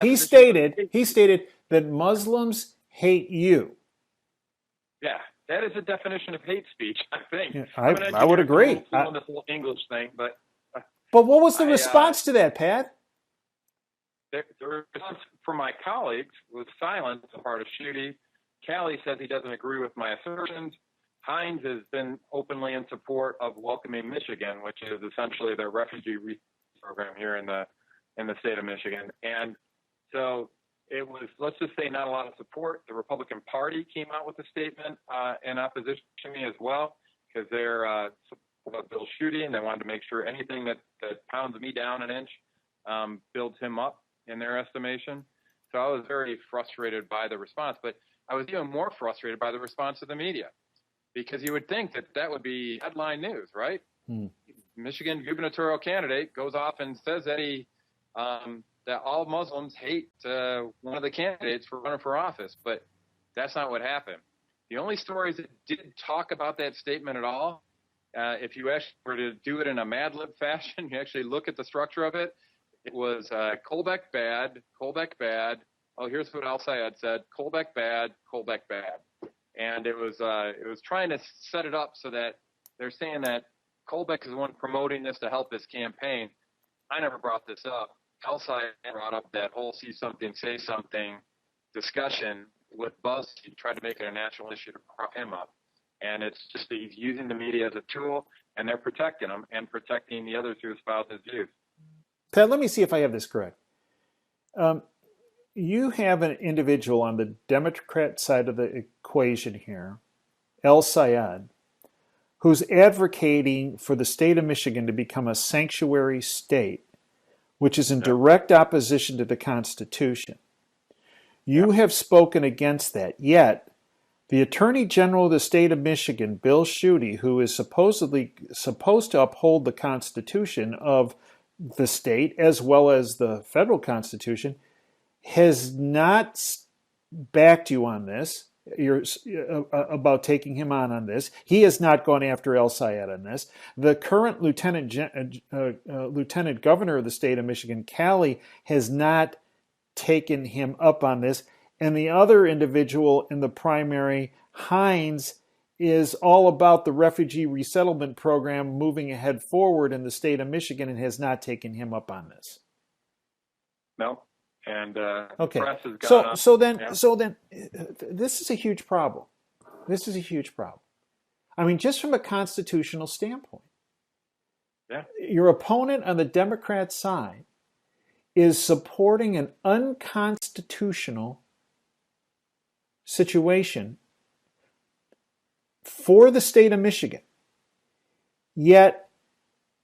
he stated that Muslims hate you. Yeah, that is a definition of hate speech, I think. Yeah, I'm an I would engineer, so I'm a agree. little fluent in this whole English thing, but But what was the I response to that, Pat? the response from my colleagues was silent as part of Schutte. Callie says he doesn't agree with my assertions. Hines has been openly in support of welcoming Michigan, which is essentially the refugee program here in the state of Michigan. And so it was, let's just say, not a lot of support. The Republican Party came out with a statement in opposition to me as well, because they're supportive of Bill Schutte, and they wanted to make sure anything that pounds me down an inch builds him up in their estimation. So I was very frustrated by the response, but I was even more frustrated by the response of the media, because you would think that that would be headline news, right? Michigan gubernatorial candidate goes off and says that that all Muslims hate one of the candidates for running for office, but that's not what happened. The only stories that did talk about that statement at all, if you actually were to do it in a Mad Lib fashion, you actually look at the structure of it, it was Colbeck bad, Colbeck bad. Oh, here's what Al-Sayed said: Colbeck bad, Colbeck bad. And it was trying to set it up so that they're saying that Colbeck is the one promoting this to help his campaign. I never brought this up. Al-Sayed brought up that whole see something, say something discussion with BuzzFeed, tried to make it a national issue to prop him up. And it's just that he's using the media as a tool, and they're protecting him and protecting the others who espouse his views. Pat, let me see if I have this correct. You have an individual on the Democrat side of the equation here, Al-Sayed, who's advocating for the state of Michigan to become a sanctuary state, which is in direct opposition to the Constitution. You have spoken against that, yet the Attorney General of the state of Michigan, Bill Schutte, who is supposed to uphold the Constitution of the state as well as the federal Constitution, has not backed you on this. About taking him on this. He has not gone after Al-Sayed on this. The current lieutenant governor of the state of Michigan, Callie, has not taken him up on this. And the other individual in the primary, Hines, is all about the refugee resettlement program moving ahead forward in the state of Michigan and has not taken him up on this. No. And okay. Press has gone up. So then, this is a huge problem. This is a huge problem. I mean, just from a constitutional standpoint, your opponent on the Democrat side is supporting an unconstitutional situation for the state of Michigan, yet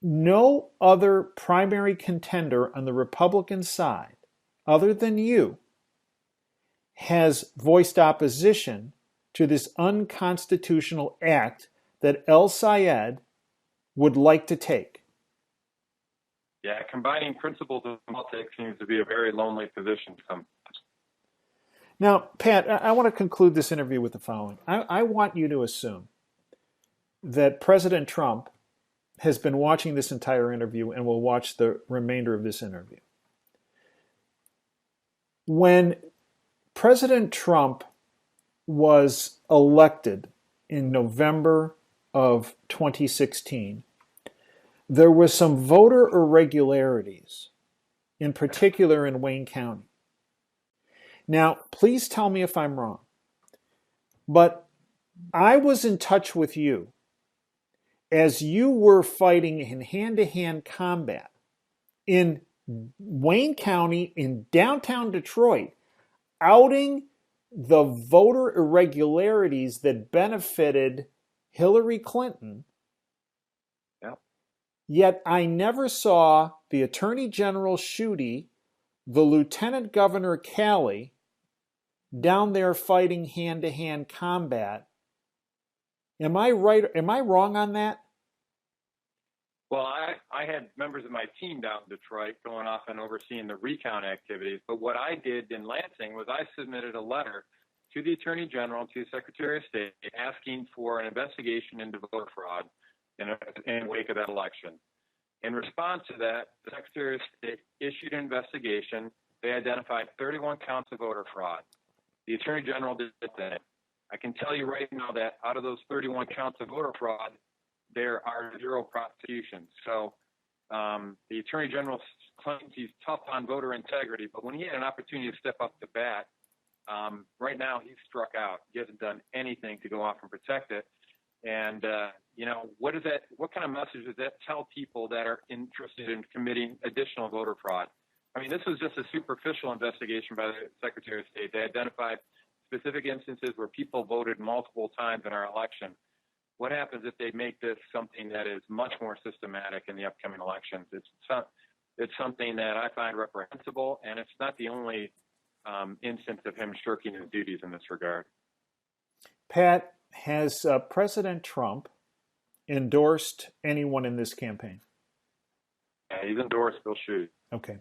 no other primary contender on the Republican side other than you, has voiced opposition to this unconstitutional act that Al-Sayed would like to take. Yeah, combining principles of politics seems to be a very lonely position to come. Now, Pat, I want to conclude this interview with the following. I want you to assume that President Trump has been watching this entire interview and will watch the remainder of this interview. When President Trump was elected in November of 2016, there were some voter irregularities, in particular in Wayne County. Now, please tell me if I'm wrong, but I was in touch with you as you were fighting in hand-to-hand combat in Wayne County in downtown Detroit, outing the voter irregularities that benefited Hillary Clinton. Yep. Yet I never saw the Attorney General Schutte, the Lieutenant Governor Callie, down there fighting hand-to-hand combat. Am I right? Am I wrong on that? Well, I had members of my team down in Detroit going off and overseeing the recount activities. But what I did in Lansing was I submitted a letter to the Attorney General and to the Secretary of State asking for an investigation into voter fraud in the wake of that election. In response to that, the Secretary of State issued an investigation They identified 31 counts of voter fraud. The Attorney General did that. I can tell you right now that out of those 31 counts of voter fraud, there are 0 prosecutions. So the Attorney General claims he's tough on voter integrity, but when he had an opportunity to step up to bat, right now he's struck out. He hasn't done anything to go off and protect it. And, what kind of message does that tell people that are interested in committing additional voter fraud? I mean, this was just a superficial investigation by the Secretary of State. They identified specific instances where people voted multiple times in our election. What happens if they make this something that is much more systematic in the upcoming elections? It's something that I find reprehensible, and it's not the only instance of him shirking his duties in this regard. Pat, has President Trump endorsed anyone in this campaign? Yeah, he's endorsed Bill Schuette. Okay.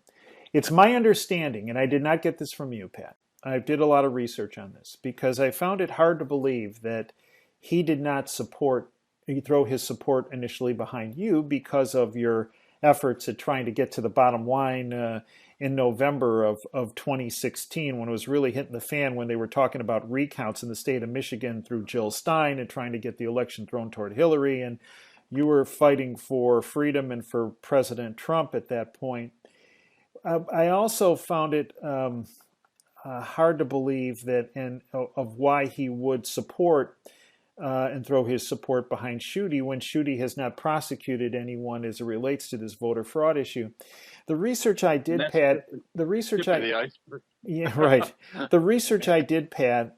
It's my understanding, and I did not get this from you, Pat. I did a lot of research on this because I found it hard to believe that he did not throw his support initially behind you because of your efforts at trying to get to the bottom line in November of 2016, when it was really hitting the fan, when they were talking about recounts in the state of Michigan through Jill Stein and trying to get the election thrown toward Hillary. And you were fighting for freedom and for President Trump at that point. I also found it hard to believe of why he would support and throw his support behind Schuette when Schuette has not prosecuted anyone as it relates to this voter fraud issue. The research I did, Pat. The research yeah, right. The research I did, Pat.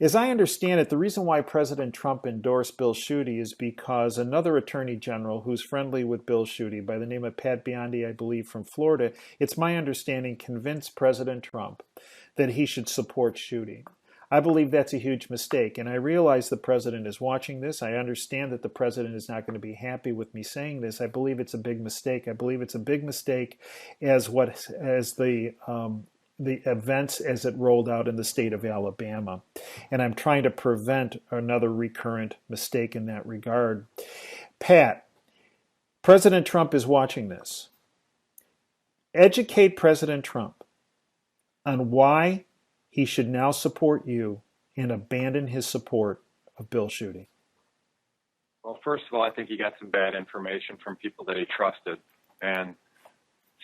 As I understand it, the reason why President Trump endorsed Bill Schuette is because another attorney general who's friendly with Bill Schuette, by the name of Pat Biondi, I believe, from Florida, it's my understanding, convinced President Trump that he should support Schuette. I believe that's a huge mistake, and I realize the president is watching this. I understand that the president is not going to be happy with me saying this. I believe it's a big mistake. I believe it's a big mistake as the events as it rolled out in the state of Alabama. And I'm trying to prevent another recurrent mistake in that regard. Pat, President Trump is watching this. Educate President Trump on why he should now support you and abandon his support of Bill Schuette. Well, first of all, I think he got some bad information from people that he trusted. And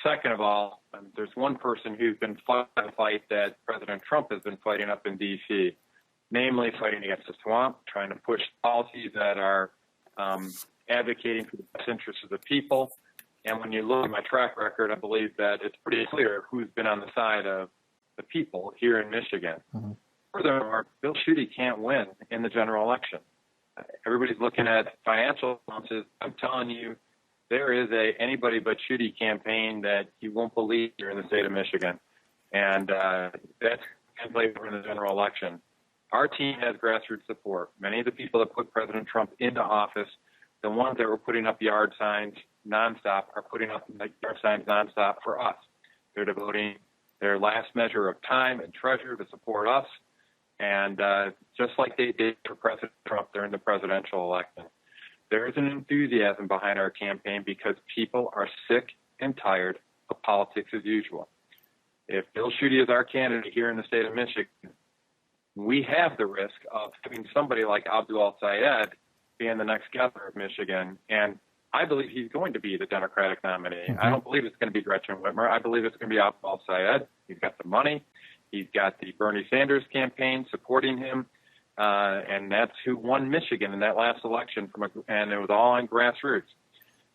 second of all, there's one person who's been fighting a fight that President Trump has been fighting up in D.C., namely fighting against the swamp, trying to push policies that are advocating for the best interests of the people. And when you look at my track record, I believe that it's pretty clear who's been on the side of the people here in Michigan. Mm-hmm. Furthermore, Bill Schuette can't win in the general election. Everybody's looking at financial responses. I'm telling you, there is a anybody but Schuette campaign that you won't believe here in the state of Michigan. And that's translated in the general election. Our team has grassroots support. Many of the people that put President Trump into office, the ones that were putting up yard signs nonstop, are putting up yard signs nonstop for us. They're devoting their last measure of time and treasure to support us. And just like they did for President Trump during the presidential election, there is an enthusiasm behind our campaign because people are sick and tired of politics as usual. If Bill Schuette is our candidate here in the state of Michigan, we have the risk of having somebody like Abdul El-Sayed being the next governor of Michigan. And I believe he's going to be the Democratic nominee. Mm-hmm. I don't believe it's going to be Gretchen Whitmer. I believe it's going to be Abdul El-Sayed. He's got the money. He's got the Bernie Sanders campaign supporting him. And that's who won Michigan in that last election, and it was all on grassroots.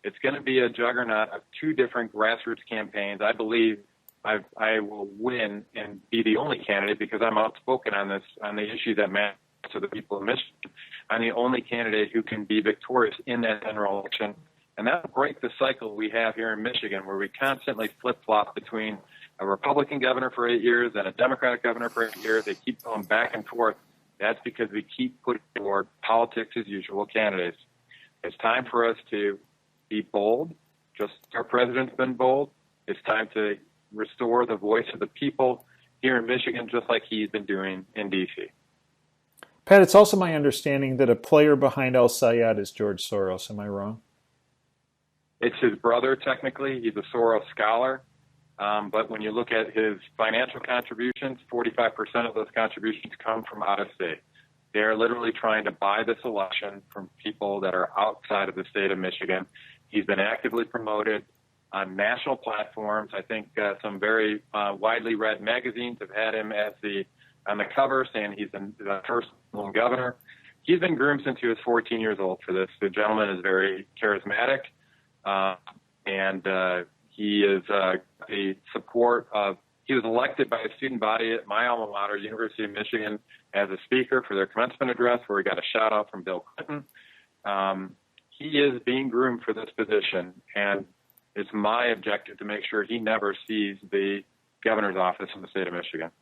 It's going to be a juggernaut of two different grassroots campaigns. I believe I will win and be the only candidate because I'm outspoken on the issue that matters to the people of Michigan. I'm the only candidate who can be victorious in that general election, and that will break the cycle we have here in Michigan, where we constantly flip-flop between a Republican governor for 8 years and a Democratic governor for 8 years. They keep going back and forth. That's because we keep putting forward politics as usual candidates. It's time for us to be bold, just as our president's been bold. It's time to restore the voice of the people here in Michigan, just like he's been doing in D.C. Pat, it's also my understanding that a player behind El-Sayed is George Soros. Am I wrong? It's his brother, technically. He's a Soros scholar. But when you look at his financial contributions, 45% of those contributions come from out of state. They're literally trying to buy this election from people that are outside of the state of Michigan. He's been actively promoted on national platforms. I think some very widely read magazines have had him as on the cover saying he's the first Muslim governor. He's been groomed since he was 14 years old for this. The gentleman is very charismatic, and he is the support of. He was elected by a student body at my alma mater, University of Michigan, as a speaker for their commencement address, where he got a shout out from Bill Clinton. He is being groomed for this position, and it's my objective to make sure he never sees the governor's office in the state of Michigan.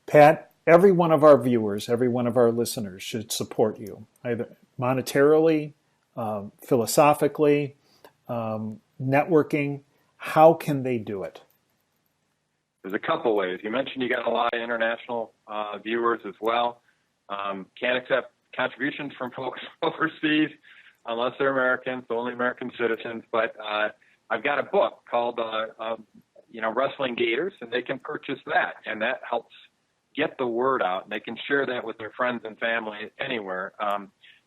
Pat, every one of our viewers, every one of our listeners should support you, either monetarily, philosophically, networking. How can they do it? There's a couple ways. You mentioned you got a lot of international viewers as well. Can't accept contributions from folks overseas unless they're Americans, only American citizens. But I've got a book called Wrestling Gators, and they can purchase that, and that helps get the word out. And they can share that with their friends and family anywhere.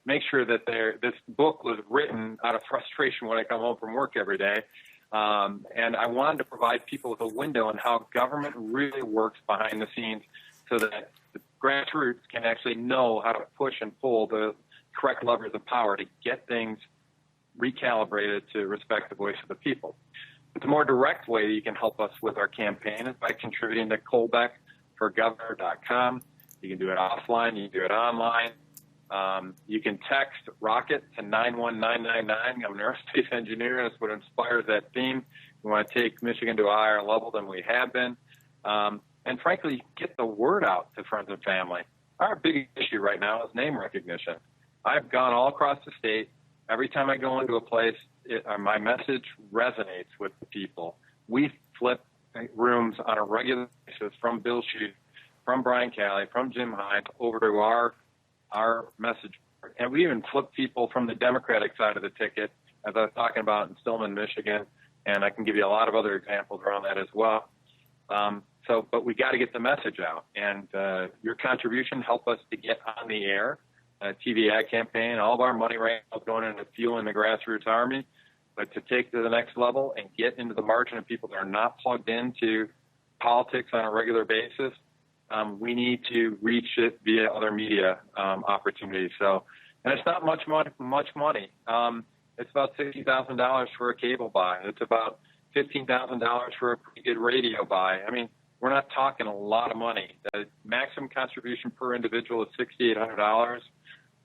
Make sure that this book was written out of frustration when I come home from work every day. And I wanted to provide people with a window on how government really works behind the scenes so that the grassroots can actually know how to push and pull the correct levers of power to get things recalibrated to respect the voice of the people. But the more direct way you can help us with our campaign is by contributing to KolbeckForGovernor.com. You can do it offline, you can do it online. You can text ROCKET to 91999. I'm an aerospace engineer, and that's what inspires that theme. We want to take Michigan to a higher level than we have been. And frankly, get the word out to friends and family. Our big issue right now is name recognition. I've gone all across the state. Every time I go into a place, my message resonates with the people. We flip rooms on a regular basis from Bill Shute, from Brian Calley, from Jim Hines over to our message. And we even flip people from the Democratic side of the ticket, as I was talking about in Stillman, Michigan, and I can give you a lot of other examples around that as well. But we got to get the message out, and your contribution help us to get on the air. TV ad campaign, all of our money right now is going into fueling the grassroots army, but to take to the next level and get into the margin of people that are not plugged into politics on a regular basis, we need to reach it via other media opportunities. So, and it's not much money. It's about $60,000 for a cable buy. It's about $15,000 for a pretty good radio buy. I mean, we're not talking a lot of money. The maximum contribution per individual is $6,800.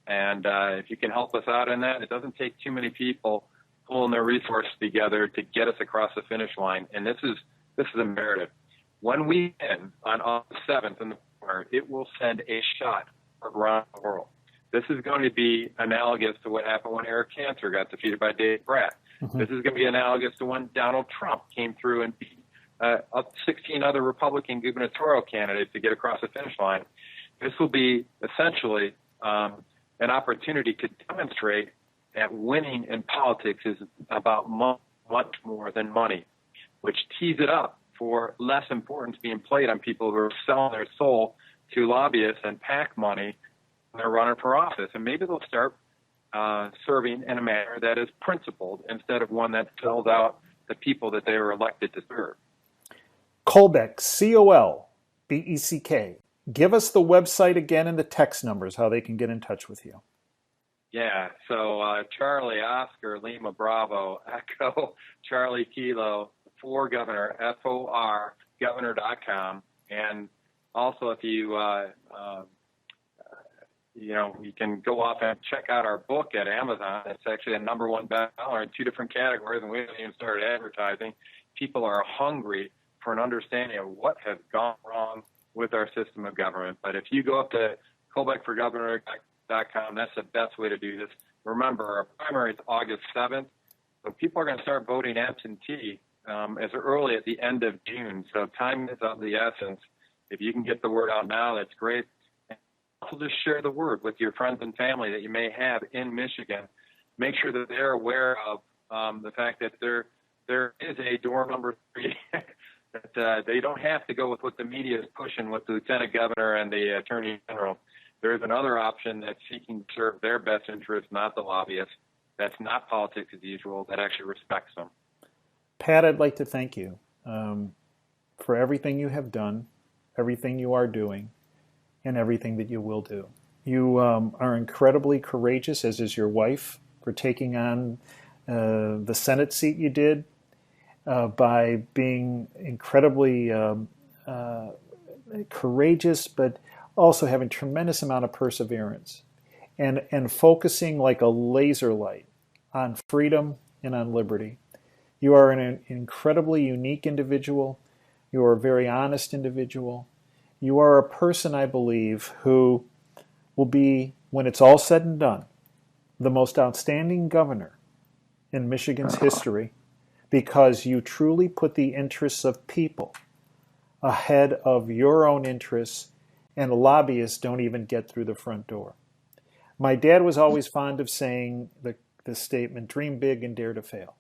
And if you can help us out in that, it doesn't take too many people pulling their resources together to get us across the finish line. And this is imperative. When we win on August 7th in the corner, it will send a shot around the world. This is going to be analogous to what happened when Eric Cantor got defeated by Dave Bratt. Mm-hmm. This is going to be analogous to when Donald Trump came through and beat up 16 other Republican gubernatorial candidates to get across the finish line. This will be essentially an opportunity to demonstrate that winning in politics is about much more than money, which tees it up for less importance being played on people who are selling their soul to lobbyists and PAC money when they're running for office. And maybe they'll start serving in a manner that is principled instead of one that sells out the people that they were elected to serve. Kolbeck, Colbeck. Give us the website again and the text numbers, how they can get in touch with you. Yeah, so Charlie, Oscar, Lima, Bravo, Echo, Charlie, Kilo, for Governor, FOR, governor.com. And also if you can go off and check out our book at Amazon. It's actually a #1 bestseller in 2 different categories, and we haven't even started advertising. People are hungry for an understanding of what has gone wrong with our system of government. But if you go up to KolbeckForGovernor.com, that's the best way to do this. Remember, our primary is August 7th, so people are going to start voting absentee as early as the end of June. So time is of the essence. If you can get the word out now, that's great. And also just share the word with your friends and family that you may have in Michigan. Make sure that they're aware of the fact that there is a door number 3 that they don't have to go with what the media is pushing with the lieutenant governor and the attorney general. There is another option that's seeking to serve their best interest, not the lobbyists. That's not politics as usual. That actually respects them. Pat, I'd like to thank you for everything you have done, everything you are doing, and everything that you will do. You are incredibly courageous, as is your wife, for taking on the Senate seat you did by being incredibly courageous, but also having tremendous amount of perseverance and focusing like a laser light on freedom and on liberty. You are an incredibly unique individual. You are a very honest individual. You are a person, I believe, who will be, when it's all said and done, the most outstanding governor in Michigan's history, because you truly put the interests of people ahead of your own interests, and lobbyists don't even get through the front door. My dad was always fond of saying the statement, dream big and dare to fail.